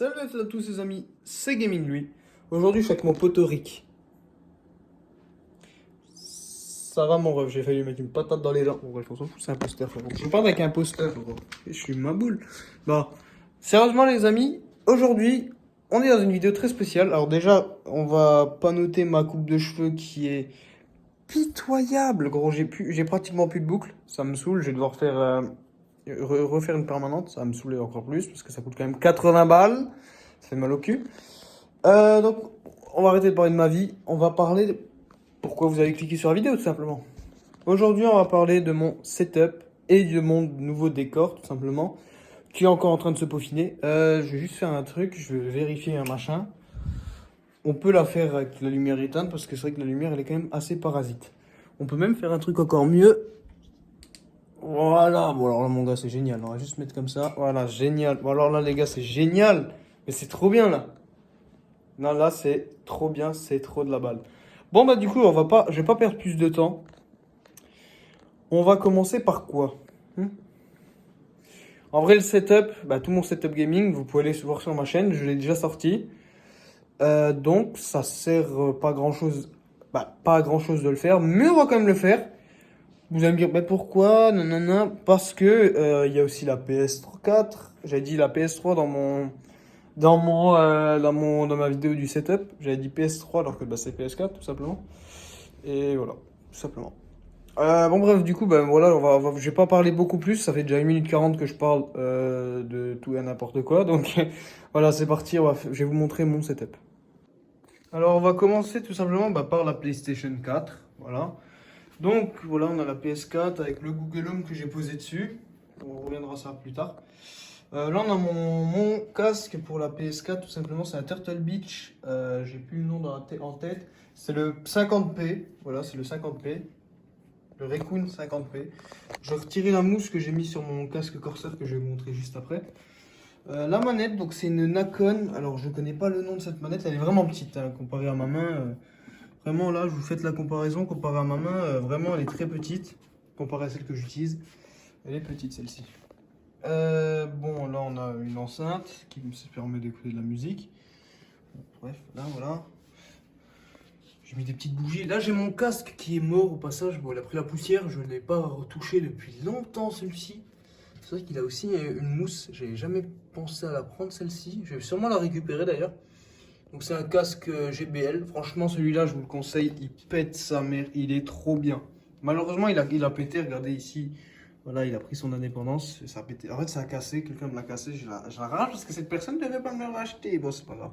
Salut à tous les amis, c'est Gaming lui. Aujourd'hui je suis avec mon pote Rick. Ça va mon ref, j'ai failli lui mettre une patate dans les dents. Bon bref, on s'en fout, c'est un poster frérot. Je parle avec un poster frérot. Et je suis ma boule. Bon, sérieusement les amis, aujourd'hui on est dans une vidéo très spéciale. Alors déjà, on va pas noter ma coupe de cheveux qui est pitoyable. Gros, j'ai pratiquement plus de boucles. Ça me saoule, je vais devoir faire... refaire une permanente, ça va me saouler encore plus parce que ça coûte quand même 80 balles. Ça fait mal au cul. Donc, on va arrêter de parler de ma vie. On va parler de pourquoi vous avez cliqué sur la vidéo, tout simplement. Aujourd'hui, on va parler de mon setup et de mon nouveau décor, tout simplement, qui est encore en train de se peaufiner. Je vais juste faire un truc, je vais vérifier un machin. On peut la faire avec la lumière éteinte parce que c'est vrai que la lumière, elle est quand même assez parasite. On peut même faire un truc encore mieux. Voilà, bon alors là mon gars c'est génial, on va juste mettre comme ça, voilà, génial. Bon alors là les gars c'est génial, mais c'est trop bien là. Non là c'est trop bien, c'est trop de la balle. Bon bah du coup je vais pas perdre plus de temps. On va commencer par quoi? En vrai le setup, bah tout mon setup gaming, vous pouvez aller voir sur ma chaîne, je l'ai déjà sorti. Donc ça sert pas à grand chose, pas à grand chose de le faire, mais on va quand même le faire. Vous allez me dire, mais pourquoi? Non, non, non. Parce que il y a aussi la PS4. J'avais dit la PS3 dans ma vidéo du setup. J'avais dit PS3 alors que bah, c'est PS4 tout simplement. Et voilà, tout simplement. Bon bref, du coup, ben voilà, je vais pas parler beaucoup plus. Ça fait déjà 1 minute 40 que je parle de tout et n'importe quoi. Donc voilà, c'est parti. Je vais vous montrer mon setup. Alors on va commencer tout simplement par la PlayStation 4. Voilà. Donc voilà, on a la PS4 avec le Google Home que j'ai posé dessus. On reviendra ça plus tard. Là, on a mon casque pour la PS4, tout simplement. C'est un Turtle Beach. J'ai plus le nom en tête. C'est le 50p. Voilà, c'est le 50p. Le Raccoon 50p. Je vais retirer la mousse que j'ai mis sur mon casque Corsair que je vais vous montrer juste après. La manette, donc c'est une Nacon. Alors, je connais pas le nom de cette manette. Elle est vraiment petite hein, comparée à ma main. Vraiment, là, je vous fais la comparaison comparée à ma main. Vraiment, elle est très petite comparée à celle que j'utilise. Elle est petite, celle-ci. Bon, là, on a une enceinte qui me permet d'écouter de la musique. Bref, là, voilà. J'ai mis des petites bougies. Là, j'ai mon casque qui est mort au passage. Bon, il a pris la poussière. Je ne l'ai pas retouché depuis longtemps, celui-ci. C'est vrai qu'il a aussi une mousse. J'ai jamais pensé à la prendre, celle-ci. Je vais sûrement la récupérer, d'ailleurs. Donc c'est un casque JBL, franchement celui-là je vous le conseille, il pète sa mère, il est trop bien. Malheureusement il a pété, regardez ici, voilà il a pris son indépendance, et ça a pété. En fait ça a cassé, quelqu'un me l'a cassé, je la rage parce que cette personne ne devait pas me l'acheter, bon c'est pas grave.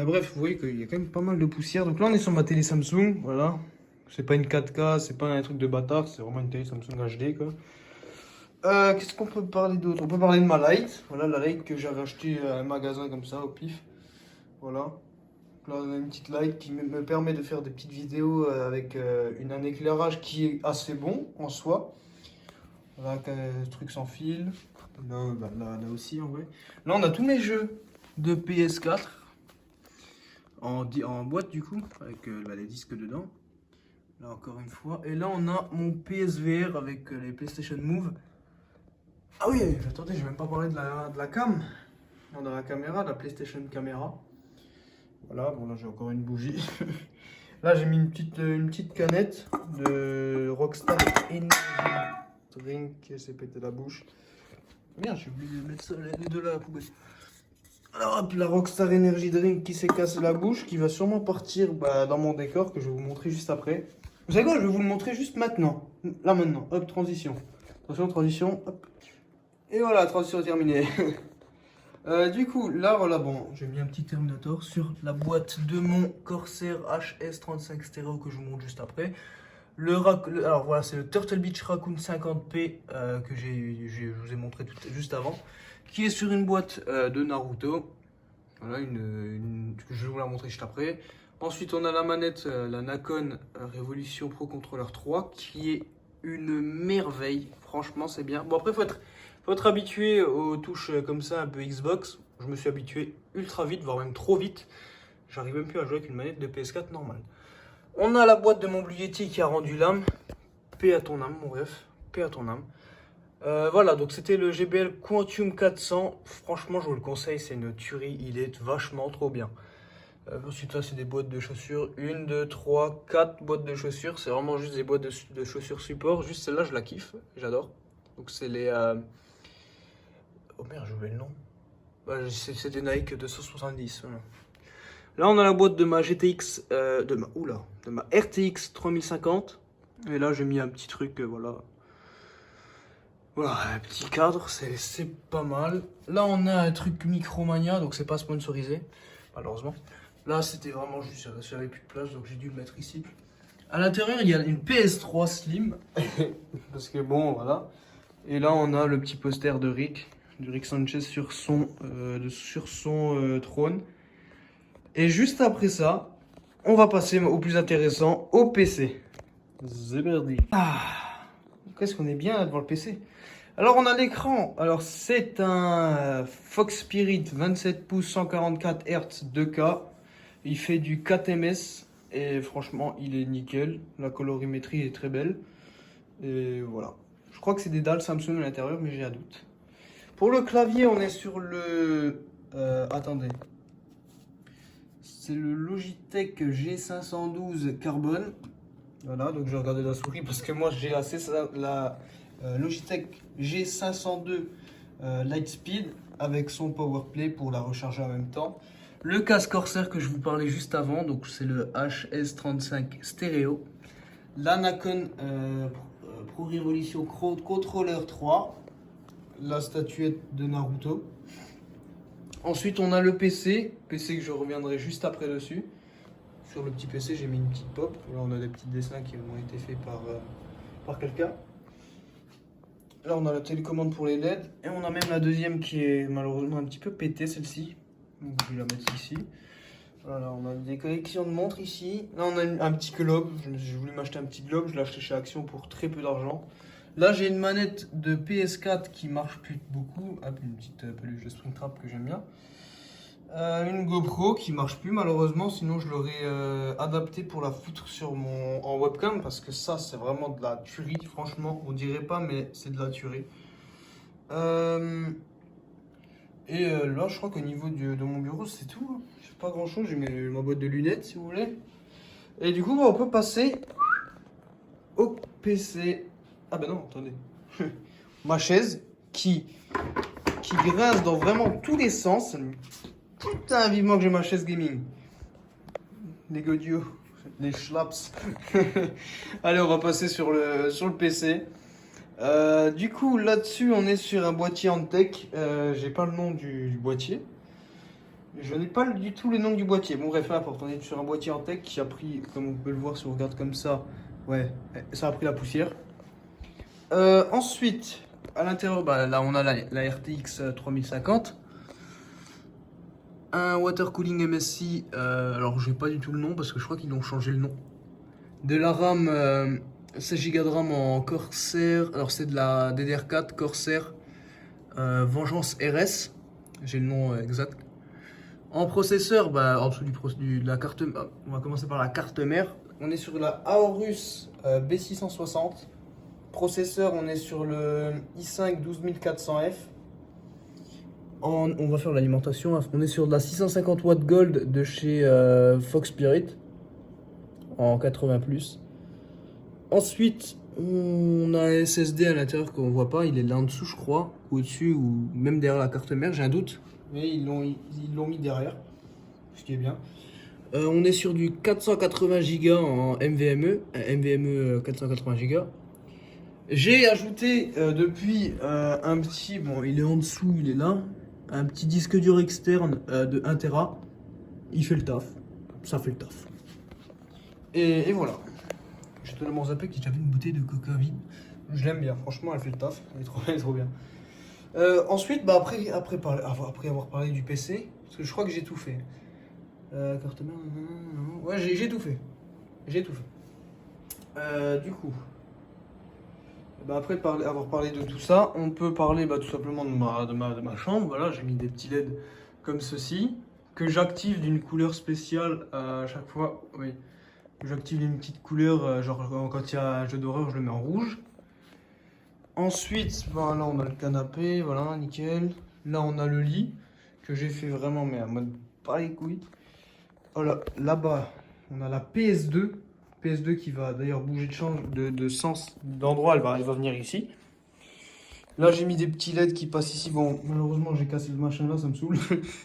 Bref, vous voyez qu'il y a quand même pas mal de poussière, donc là on est sur ma télé Samsung, voilà. C'est pas une 4K, c'est pas un truc de bâtard, c'est vraiment une télé Samsung HD quoi. Qu'est-ce qu'on peut parler d'autre? On peut parler de ma light, voilà la light que j'ai racheté à un magasin comme ça au pif. Voilà. Là, on a une petite light qui me permet de faire des petites vidéos avec un éclairage qui est assez bon en soi. Voilà, truc sans fil. Là, là aussi en vrai. Là, on a tous mes jeux de PS4 en boîte du coup, avec les disques dedans. Là, encore une fois. Et là, on a mon PSVR avec les PlayStation Move. Ah oui, attendez, j'ai même pas parlé de la cam. On a la caméra, la PlayStation caméra. Voilà, bon là j'ai encore une bougie. Là j'ai mis une petite canette de Rockstar Energy Drink qui s'est pété la bouche. Merde, j'ai oublié de mettre ça de la poubelle. Alors hop, la Rockstar Energy Drink qui s'est cassé la bouche, qui va sûrement partir dans mon décor que je vais vous montrer juste après. Vous savez quoi, je vais vous le montrer juste maintenant. Là maintenant, hop, transition. Attention, transition, hop. Et voilà, transition terminée. Du coup, là, voilà, bon, j'ai mis un petit Terminator sur la boîte de mon Corsair HS35 stéréo que je vous montre juste après. Alors voilà, c'est le Turtle Beach Raccoon 50p que je vous ai montré juste avant, qui est sur une boîte de Naruto. Voilà, je vais vous la montrer juste après. Ensuite, on a la manette, la Nacon Revolution Pro Controller 3, qui est une merveille. Franchement, c'est bien. Bon, après, faut être habitué aux touches comme ça, un peu Xbox. Je me suis habitué ultra vite, voire même trop vite. J'arrive même plus à jouer avec une manette de PS4 normale. On a la boîte de mon Blue Yeti qui a rendu l'âme. Paix à ton âme, mon ref. Paix à ton âme. Voilà, donc c'était le JBL Quantum 400. Franchement, je vous le conseille, c'est une tuerie. Il est vachement trop bien. Ensuite, ça, c'est des boîtes de chaussures. Une, deux, trois, quatre boîtes de chaussures. C'est vraiment juste des boîtes de chaussures support. Juste celle-là, je la kiffe. J'adore. Donc, c'est les. Oh merde, j'ai oublié le nom. Bah, c'est des Nike 270. Voilà. Là, on a la boîte de ma GTX. De ma RTX 3050. Et là, j'ai mis un petit truc, voilà. Voilà, un petit cadre, c'est pas mal. Là, on a un truc Micromania, donc c'est pas sponsorisé, malheureusement. Là, c'était vraiment juste, j'avais plus de place, donc j'ai dû le mettre ici. À l'intérieur, il y a une PS3 Slim, parce que bon, voilà. Et là, on a le petit poster de Rick Sanchez sur son, trône. Et juste après ça, on va passer au plus intéressant, au PC. Zeberdi. Ah, qu'est-ce qu'on est bien là devant le PC. Alors on a l'écran, alors c'est un Fox Spirit 27 pouces 144 Hz 2K, il fait du 4ms et franchement il est nickel, la colorimétrie est très belle et voilà. Je crois que c'est des dalles Samsung à l'intérieur mais j'ai un doute. Pour le clavier on est sur le... attendez. C'est le Logitech G512 Carbone. Voilà, donc je vais regarder la souris parce que moi j'ai la Logitech G502 Lightspeed avec son PowerPlay pour la recharger en même temps. Le casque Corsair que je vous parlais juste avant, donc c'est le HS35 stéréo. L'Anacon Pro Revolution Controller 3. La statuette de Naruto. Ensuite on a le PC que je reviendrai juste après dessus. Sur le petit PC, j'ai mis une petite pop. Là, on a des petits dessins qui ont été faits par quelqu'un. Là, on a la télécommande pour les LED. Et on a même la deuxième qui est malheureusement un petit peu pétée, celle-ci. Donc, je vais la mettre ici. Voilà, on a des collections de montres ici. Là, on a un petit globe. J'ai voulu m'acheter un petit globe. Je l'ai acheté chez Action pour très peu d'argent. Là, j'ai une manette de PS4 qui marche plus beaucoup. Hop, une petite peluche de Springtrap que j'aime bien. Une GoPro qui marche plus malheureusement, sinon je l'aurais adapté pour la foutre en webcam parce que ça c'est vraiment de la tuerie, franchement on dirait pas mais c'est de la tuerie. Là je crois qu'au niveau de mon bureau c'est tout, hein. J'ai pas grand chose, j'ai ma boîte de lunettes si vous voulez. Et du coup on peut passer au PC. Ah bah non attendez, ma chaise qui grince dans vraiment tous les sens. Putain, vivement que j'ai ma chaise gaming. Les godios, les schlaps. Allez, on va passer sur le PC. Du coup, là-dessus, on est sur un boîtier Antec. J'ai pas le nom du boîtier. Je n'ai pas du tout le nom du boîtier. Bon, bref, peu importe. On est sur un boîtier Antec qui a pris, comme on peut le voir si on regarde comme ça, ouais, ça a pris la poussière. Ensuite, à l'intérieur, bah, là, on a la RTX 3050. Un water cooling MSI, alors j'ai pas du tout le nom parce que je crois qu'ils ont changé le nom. De la RAM, 16 Go de RAM en Corsair, alors c'est de la DDR4 Corsair Vengeance RS, j'ai le nom exact. En processeur, bah, en dessous de la carte, on va commencer par la carte mère. On est sur la Aorus B660. Processeur, on est sur le i5 12400F. On va faire l'alimentation. On est sur de la 650 watts gold de chez Fox Spirit en 80+. Ensuite, on a un SSD à l'intérieur qu'on voit pas. Il est là en dessous, je crois, ou au-dessus, ou même derrière la carte mère. J'ai un doute, mais ils l'ont mis derrière, ce qui est bien. On est sur du 480 Go en NVMe, NVMe 480 Go. J'ai ajouté depuis un petit, bon, il est en dessous, il est là. Un petit disque dur externe de 1 Tera. Il fait le taf. Ça fait le taf. Et voilà. J'ai totalement zappé que j'avais une bouteille de coca vide. Je l'aime bien. Franchement, elle fait le taf. Elle est trop bien. Ensuite, bah après avoir parlé du PC, parce que je crois que j'ai tout fait. Carte mère, ouais, j'ai tout fait. J'ai tout fait. Du coup. Bah après avoir parlé de tout ça, on peut parler bah, tout simplement de ma chambre. Voilà, j'ai mis des petits LED comme ceci, que j'active d'une couleur spéciale à chaque fois. Oui, j'active d'une petite couleur, genre quand il y a un jeu d'horreur, je le mets en rouge. Ensuite, ben, là, on a le canapé, voilà, nickel. Là, on a le lit, que j'ai fait vraiment, mais en mode pas les couilles. Voilà, là-bas, on a la PS2. PS2 qui va d'ailleurs bouger de sens, d'endroit, elle va venir ici. Là, j'ai mis des petits LED qui passent ici. Bon, malheureusement, j'ai cassé le machin là, ça me saoule.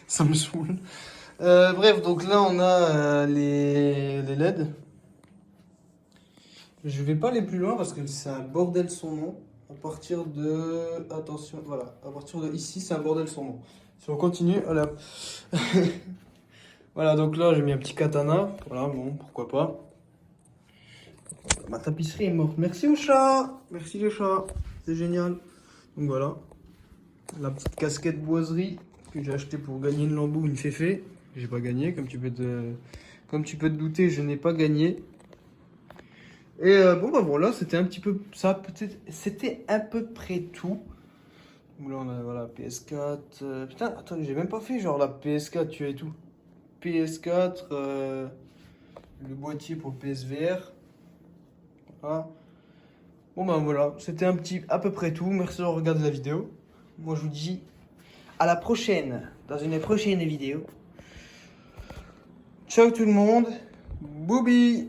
Ça me saoule. Bref, donc là, on a les LED. Je vais pas aller plus loin parce que c'est un bordel son nom. À partir de... Attention, voilà. À partir de ici, c'est un bordel son nom. Si on continue, voilà. Voilà, donc là, j'ai mis un petit katana. Voilà, bon, pourquoi pas. Ma tapisserie est morte. Merci au chat. Merci les chats. C'est génial. Donc voilà. La petite casquette boiserie que j'ai acheté pour gagner une Lambo ou une Féfé. J'ai pas gagné, comme tu peux te douter, je n'ai pas gagné. Et bon bah voilà, c'était un petit peu ça, peut-être, c'était à peu près tout. Donc là on a voilà PS4. Putain, attends, j'ai même pas fait genre la PS4, tu as et tout. PS4, le boîtier pour le PSVR. Voilà. Bon bah voilà, c'était un petit à peu près tout. Merci d'avoir regardé la vidéo. Moi je vous dis à la prochaine, dans une prochaine vidéo. Ciao tout le monde. Boubi.